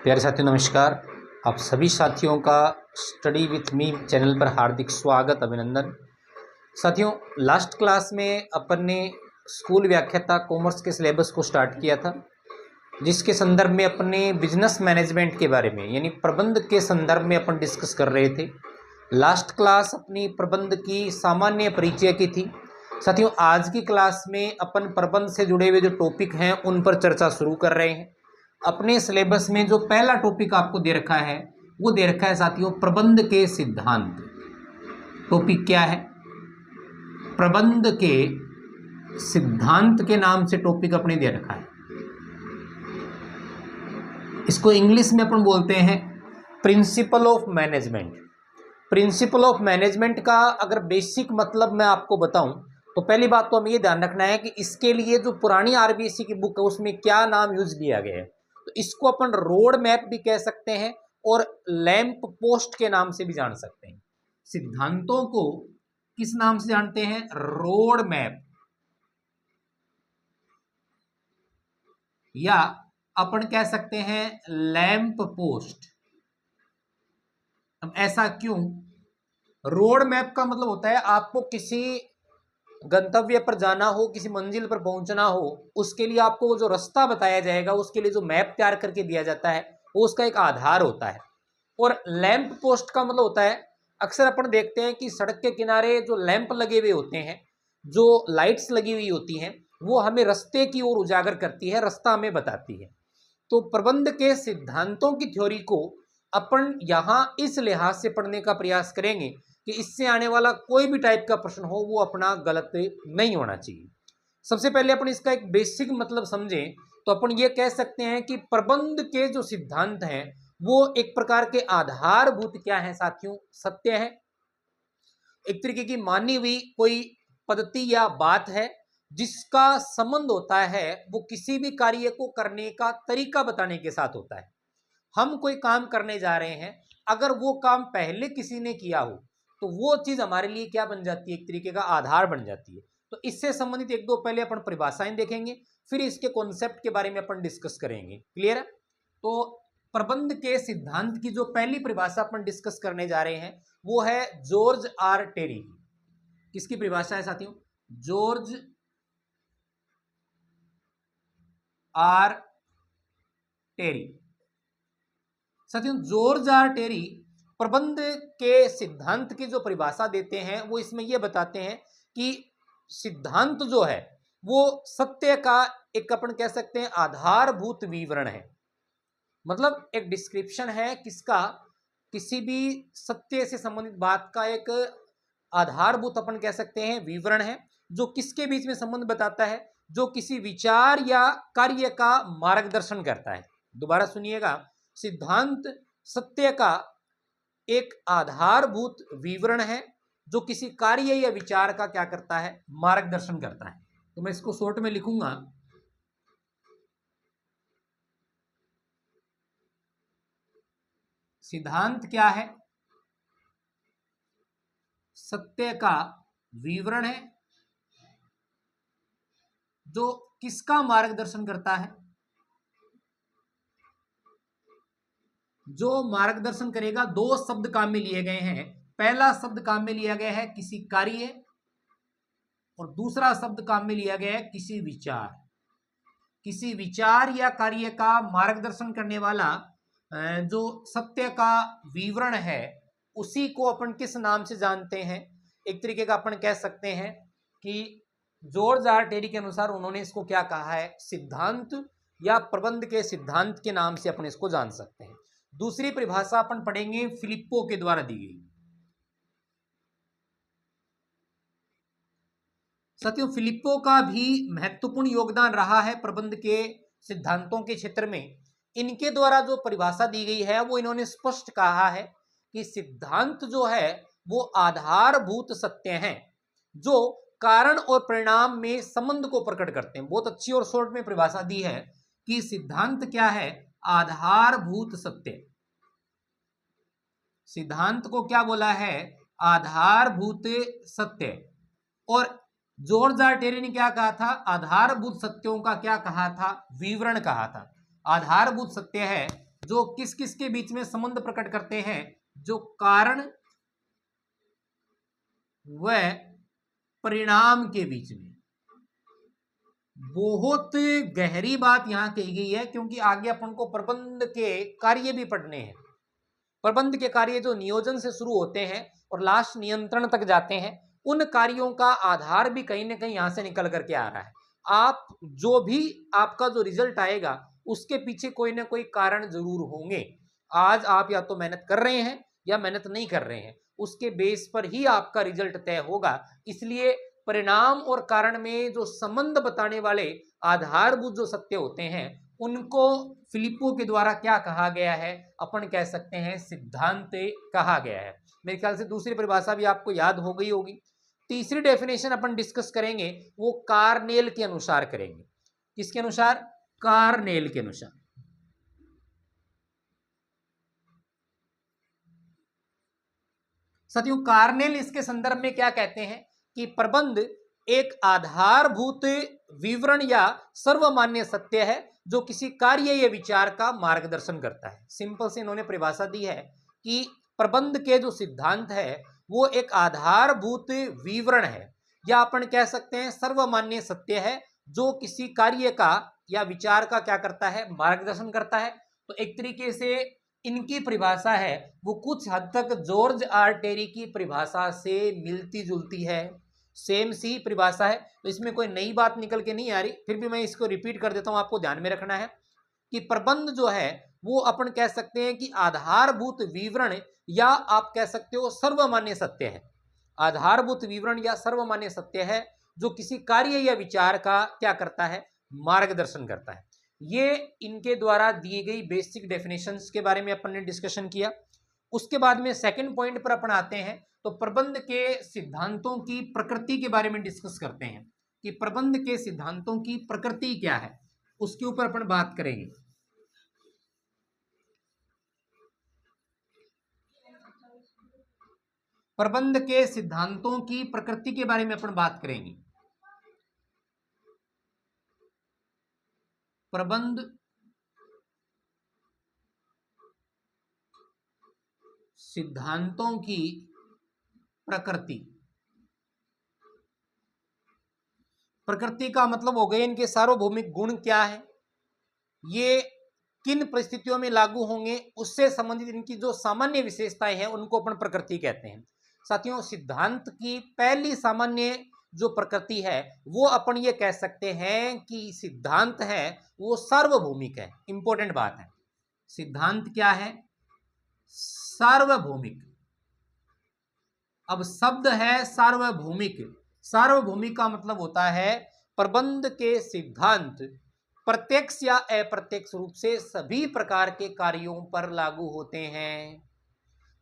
प्यारे साथियों नमस्कार। आप सभी साथियों का स्टडी विथ मी चैनल पर हार्दिक स्वागत अभिनंदन। साथियों, लास्ट क्लास में अपन ने स्कूल व्याख्याता कॉमर्स के सिलेबस को स्टार्ट किया था, जिसके संदर्भ में अपन ने बिजनेस मैनेजमेंट के बारे में यानी प्रबंध के संदर्भ में अपन डिस्कस कर रहे थे। लास्ट क्लास अपनी प्रबंध की सामान्य परिचय की थी। साथियों, आज की क्लास में अपन प्रबंध से जुड़े हुए जो टॉपिक हैं उन पर चर्चा शुरू कर रहे हैं। अपने सिलेबस में जो पहला टॉपिक आपको दे रखा है वो दे रखा है साथियों प्रबंध के सिद्धांत। टॉपिक क्या है? प्रबंध के सिद्धांत के नाम से टॉपिक अपने दे रखा है। इसको इंग्लिश में अपन बोलते हैं principle of management. Principle of management का अगर बेसिक मतलब मैं आपको बताऊं तो पहली बात तो हमें ये ध्यान रखना है कि इसके लिए जो पुरानी आरबीएससी की बुक है उसमें क्या नाम यूज किया गया है। तो इसको अपन रोड मैप भी कह सकते हैं और लैंप पोस्ट के नाम से भी जान सकते हैं। सिद्धांतों को किस नाम से जानते हैं? रोड मैप, या अपन कह सकते हैं लैंप पोस्ट। अब ऐसा क्यों? रोड मैप का मतलब होता है आपको किसी गंतव्य पर जाना हो, किसी मंजिल पर पहुंचना हो, उसके लिए आपको जो रास्ता बताया जाएगा, उसके लिए जो मैप तैयार करके दिया जाता है वो उसका एक आधार होता है। और लैंप पोस्ट का मतलब होता है, अक्सर अपन देखते हैं कि सड़क के किनारे जो लैंप लगे हुए होते हैं, जो लाइट्स लगी हुई होती हैं, वो हमें रास्ते की ओर उजागर करती है, रास्ता हमें बताती है। तो प्रबंध के सिद्धांतों की थ्योरी को अपन यहाँ इस लिहाज से पढ़ने का प्रयास करेंगे कि इससे आने वाला कोई भी टाइप का प्रश्न हो वो अपना गलत नहीं होना चाहिए। सबसे पहले अपन इसका एक बेसिक मतलब समझें तो अपन ये कह सकते हैं कि प्रबंध के जो सिद्धांत हैं वो एक प्रकार के आधारभूत क्या है साथियों? सत्य है। एक तरीके की मानी हुई कोई पद्धति या बात है जिसका संबंध होता है वो किसी भी कार्य को करने का तरीका बताने के साथ होता है। हम कोई काम करने जा रहे हैं, अगर वो काम पहले किसी ने किया हो तो वो चीज हमारे लिए क्या बन जाती है? एक तरीके का आधार बन जाती है। तो इससे संबंधित एक दो पहले अपन परिभाषाएं देखेंगे, फिर इसके कॉन्सेप्ट के बारे में अपन डिस्कस करेंगे। क्लियर है? तो प्रबंध के सिद्धांत की जो पहली परिभाषा अपन डिस्कस करने जा रहे हैं वो है जॉर्ज आर टेरी। किसकी परिभाषा है साथियों? George R Terry. साथियों, जॉर्ज आर टेरी प्रबंध के सिद्धांत की जो परिभाषा देते हैं वो इसमें यह बताते हैं कि सिद्धांत जो है वो सत्य का एक अपन कह सकते हैं आधारभूत विवरण है। मतलब एक डिस्क्रिप्शन है किसका? किसी भी सत्य से संबंधित बात का एक आधारभूत अपन कह सकते हैं विवरण है, जो किसके बीच में संबंध बताता है? जो किसी विचार या कार्य का मार्गदर्शन करता है। दोबारा सुनिएगा, सिद्धांत सत्य का एक आधारभूत विवरण है जो किसी कार्य या विचार का क्या करता है? मार्गदर्शन करता है। तो मैं इसको शॉर्ट में लिखूंगा, सिद्धांत क्या है? सत्य का विवरण है जो किसका मार्गदर्शन करता है? जो मार्गदर्शन करेगा। दो शब्द काम में लिए गए हैं। पहला शब्द काम में लिया गया है किसी कार्य, और दूसरा शब्द काम में लिया गया है किसी विचार। किसी विचार या कार्य का मार्गदर्शन करने वाला जो सत्य का विवरण है उसी को अपन किस नाम से जानते हैं? एक तरीके का अपन कह सकते हैं कि जॉर्ज आर टेरी के अनुसार उन्होंने इसको क्या कहा है? सिद्धांत या प्रबंध के सिद्धांत के नाम से अपन इसको जान सकते हैं। दूसरी परिभाषा अपन पढ़ेंगे फिलिप्पो के द्वारा दी गई। साथियों, फिलिप्पो का भी महत्वपूर्ण योगदान रहा है प्रबंध के सिद्धांतों के क्षेत्र में। इनके द्वारा जो परिभाषा दी गई है वो इन्होंने स्पष्ट कहा है कि सिद्धांत जो है वो आधारभूत सत्य हैं जो कारण और परिणाम में संबंध को प्रकट करते हैं। बहुत अच्छी और शॉर्ट में परिभाषा दी है कि सिद्धांत क्या है? आधारभूत सत्य। सिद्धांत को क्या बोला है? आधारभूत सत्य। और जॉर्ज आर टेरी ने क्या कहा था? आधारभूत सत्यों का क्या कहा था? विवरण कहा था। आधारभूत सत्य है जो किस किस के बीच में संबंध प्रकट करते हैं, जो कारण व परिणाम के बीच में। बहुत गहरी बात यहां कही गई है, क्योंकि आगे अपन को प्रबंध के कार्य भी पढ़ने हैं। प्रबंध के कार्य जो नियोजन से शुरू होते हैं और लास्ट नियंत्रण तक जाते हैं, उन कार्यों का आधार भी कहीं ना कहीं यहां से निकल करके आ रहा है। आप जो भी आपका जो रिजल्ट आएगा उसके पीछे कोई ना कोई कारण जरूर होंगे। आज आप या तो मेहनत कर रहे हैं या मेहनत नहीं कर रहे हैं, उसके बेस पर ही आपका रिजल्ट तय होगा। इसलिए परिणाम और कारण में जो संबंध बताने वाले आधारभूत जो सत्य होते हैं, उनको फिलिपो के द्वारा क्या कहा गया है, अपन कह सकते हैं सिद्धांत कहा गया है। मेरे ख्याल से दूसरी परिभाषा भी आपको याद हो गई होगी। तीसरी डेफिनेशन अपन डिस्कस करेंगे वो कार्नेल के अनुसार करेंगे। किसके अनुसार? कार्नेल के अनुसार। साथियों, कार्नेल इसके संदर्भ में क्या कहते हैं कि प्रबंध एक आधारभूत विवरण या सर्वमान्य सत्य है जो किसी कार्य या विचार का मार्गदर्शन करता है। सिंपल से इन्होंने परिभाषा दी है कि प्रबंध के जो सिद्धांत है वो एक आधारभूत विवरण है, या अपन कह सकते हैं सर्वमान्य सत्य है जो किसी कार्य का या विचार का क्या करता है, मार्गदर्शन करता है। तो एक तरीके से इनकी परिभाषा है वो कुछ हद तक जॉर्ज आर टेरी की परिभाषा से मिलती जुलती है, सेम सी परिभाषा है। तो इसमें कोई नई बात निकल के नहीं आ रही, फिर भी मैं इसको रिपीट कर देता हूं, आपको ध्यान में रखना है कि प्रबंध जो है वो अपन कह सकते हैं कि आधारभूत विवरण या आप कह सकते हो सर्वमान्य सत्य है। आधारभूत विवरण या सर्वमान्य सत्य है जो किसी कार्य या विचार का क्या करता है, मार्गदर्शन करता है। ये इनके द्वारा दी गई बेसिक डेफिनेशंस के बारे में अपन ने डिस्कशन किया। उसके बाद में सेकंड पॉइंट पर अपन आते हैं, तो प्रबंध के सिद्धांतों की प्रकृति के बारे में डिस्कस करते हैं कि प्रबंध के सिद्धांतों की प्रकृति क्या है, उसके ऊपर अपन बात करेंगे। प्रबंध के सिद्धांतों की प्रकृति के बारे में अपन बात करेंगे। प्रबंध सिद्धांतों की प्रकृति। प्रकृति का मतलब हो गए इनके सार्वभौमिक गुण क्या है, ये किन परिस्थितियों में लागू होंगे, उससे संबंधित इनकी जो सामान्य विशेषताएं हैं उनको अपन प्रकृति कहते हैं। साथियों, सिद्धांत की पहली सामान्य जो प्रकृति है वो अपन ये कह सकते हैं कि सिद्धांत है वो सार्वभौमिक है। इंपॉर्टेंट बात है, सिद्धांत क्या है, सार्वभौमिक। अब शब्द है सार्वभौमिक। सार्वभौमिक का मतलब होता है प्रबंध के सिद्धांत प्रत्यक्ष या अप्रत्यक्ष रूप से सभी प्रकार के कार्यों पर लागू होते हैं।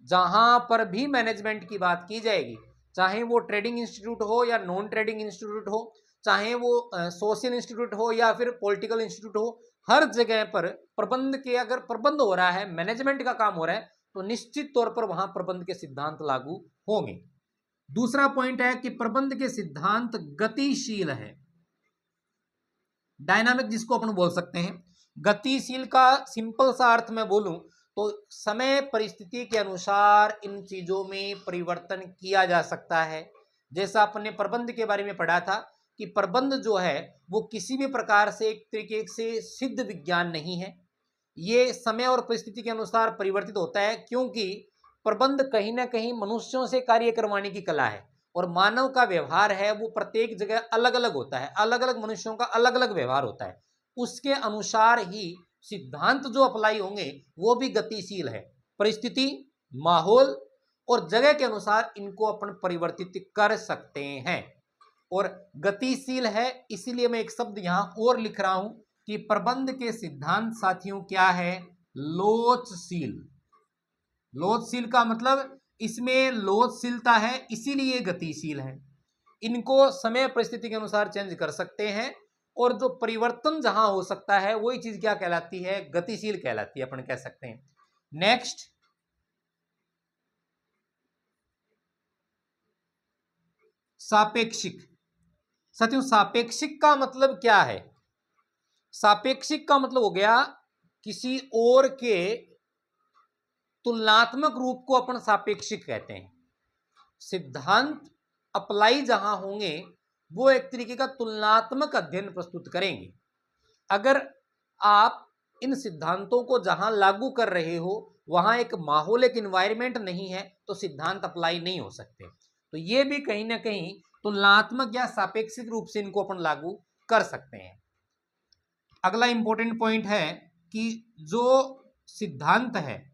जहां पर भी मैनेजमेंट की बात की जाएगी, चाहे वो ट्रेडिंग इंस्टीट्यूट हो या नॉन ट्रेडिंग इंस्टीट्यूट हो, चाहे वो सोशल इंस्टीट्यूट हो या फिर पॉलिटिकल इंस्टीट्यूट हो, हर जगह पर प्रबंध के अगर प्रबंध हो रहा है, मैनेजमेंट का काम हो रहा है, तो निश्चित तौर पर वहां प्रबंध के सिद्धांत लागू होंगे। दूसरा पॉइंट है कि प्रबंध के सिद्धांत गतिशील है, डायनामिक जिसको अपन बोल सकते हैं। गतिशील का सिंपल सा अर्थ मैं बोलूं तो समय परिस्थिति के अनुसार इन चीजों में परिवर्तन किया जा सकता है। जैसा अपने प्रबंध के बारे में पढ़ा था कि प्रबंध जो है वो किसी भी प्रकार से एक तरीके से सिद्ध विज्ञान नहीं है, ये समय और परिस्थिति के अनुसार परिवर्तित होता है, क्योंकि प्रबंध कहीं ना कहीं मनुष्यों से कार्य करवाने की कला है और मानव का व्यवहार है वो प्रत्येक जगह अलग अलग होता है, अलग अलग मनुष्यों का अलग अलग व्यवहार होता है, उसके अनुसार ही सिद्धांत जो अप्लाई होंगे वो भी गतिशील है। परिस्थिति, माहौल और जगह के अनुसार इनको अपन परिवर्तित कर सकते हैं और गतिशील है। इसीलिए मैं एक शब्द यहां और लिख रहा हूं कि प्रबंध के सिद्धांत साथियों क्या है, लोचशील। लोचशील का मतलब इसमें लोचशीलता है, इसीलिए गतिशील है। इनको समय परिस्थिति के अनुसार चेंज कर सकते हैं और जो परिवर्तन जहां हो सकता है वही चीज क्या कहलाती है, गतिशील कहलाती है, अपन कह सकते हैं। नेक्स्ट, सापेक्षिक। साथियों, सापेक्षिक का मतलब क्या है? सापेक्षिक का मतलब हो गया किसी और के तुलनात्मक रूप को अपन सापेक्षिक कहते हैं। सिद्धांत अप्लाई जहां होंगे वो एक तरीके का तुलनात्मक अध्ययन प्रस्तुत करेंगे। अगर आप इन सिद्धांतों को जहां लागू कर रहे हो वहां एक माहौल, एक इन्वायरमेंट नहीं है, तो सिद्धांत अप्लाई नहीं हो सकते। तो ये भी कहीं ना कहीं तुलनात्मक या सापेक्षिक रूप से इनको अपन लागू कर सकते हैं। अगला इंपॉर्टेंट पॉइंट है कि जो सिद्धांत है